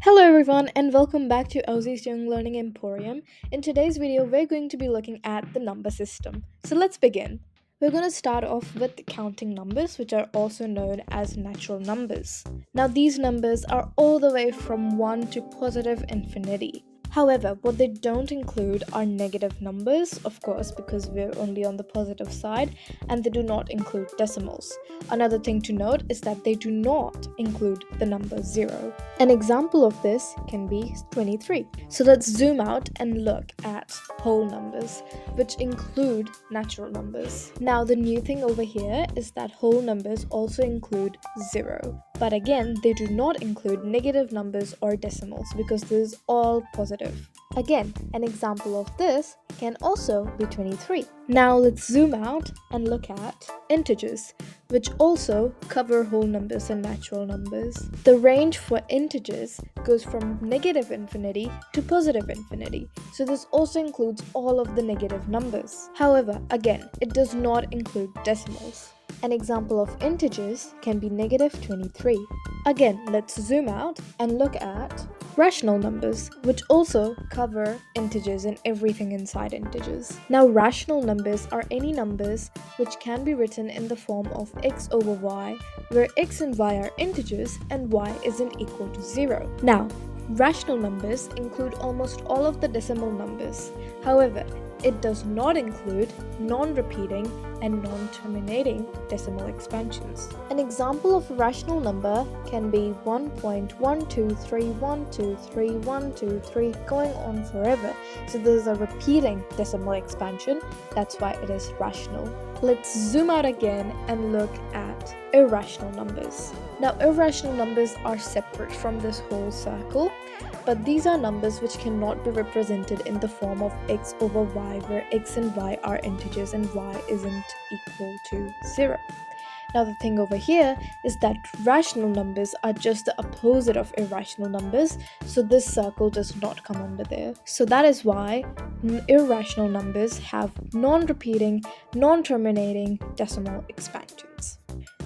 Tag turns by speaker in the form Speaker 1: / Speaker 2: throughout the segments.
Speaker 1: Hello everyone and welcome back to Ozzy's Young Learning Emporium. In today's video, we're going to be looking at the number system. So let's begin. We're going to start off with counting numbers, which are also known as natural numbers. Now these numbers are all the way from 1 to positive infinity. However, what they don't include are negative numbers, of course, because we're only on the positive side, and they do not include decimals. Another thing to note is that they do not include the number 0. An example of this can be 23. So let's zoom out and look at whole numbers, which include natural numbers. Now, the new thing over here is that whole numbers also include 0. But again, they do not include negative numbers or decimals because this is all positive. Again, an example of this can also be 23. Now let's zoom out and look at integers, which also cover whole numbers and natural numbers. The range for integers goes from negative infinity to positive infinity, so this also includes all of the negative numbers. However, again, it does not include decimals. An example of integers can be negative 23. Again, let's zoom out and look at rational numbers, which also cover integers and everything inside integers. Now, rational numbers are any numbers which can be written in the form of x over y, where x and y are integers and y isn't equal to 0. Now, rational numbers include almost all of the decimal numbers. However, it does not include non-repeating and non-terminating decimal expansions. An example of a rational number can be 1.123123123 going on forever. So there's a repeating decimal expansion, that's why it is rational. Let's zoom out again and look at irrational numbers. Now, irrational numbers are separate from this whole circle, but these are numbers which cannot be represented in the form of x over y, where x and y are integers and y isn't equal to 0. Now the thing over here is that rational numbers are just the opposite of irrational numbers, so this circle does not come under there. So that is why irrational numbers have non-repeating, non-terminating decimal expansions.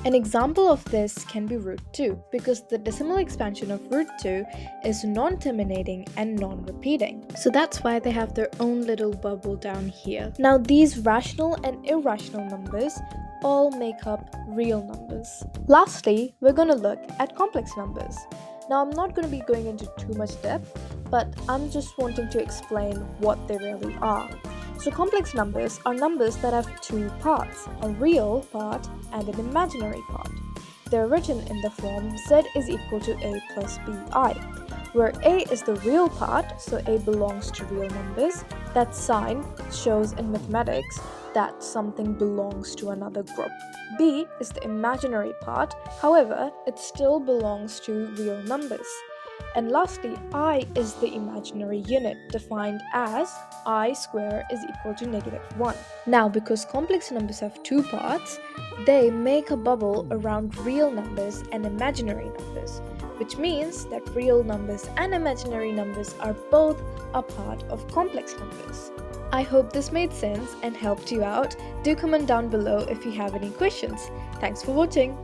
Speaker 1: An example of this can be root 2, because the decimal expansion of root 2 is non-terminating and non-repeating. So that's why they have their own little bubble down here. Now these rational and irrational numbers all make up real numbers. Lastly, we're going to look at complex numbers. Now I'm not going to be going into too much depth, but I'm just wanting to explain what they really are. So complex numbers are numbers that have two parts, a real part and an imaginary part. They're written in the form z is equal to a plus bi, where a is the real part, so a belongs to real numbers. That sign shows in mathematics that something belongs to another group. B is the imaginary part, however, it still belongs to real numbers. And lastly, I is the imaginary unit, defined as I square is equal to -1. Now, because complex numbers have two parts, they make a bubble around real numbers and imaginary numbers, which means that real numbers and imaginary numbers are both a part of complex numbers. I hope this made sense and helped you out. Do comment down below if you have any questions. Thanks for watching.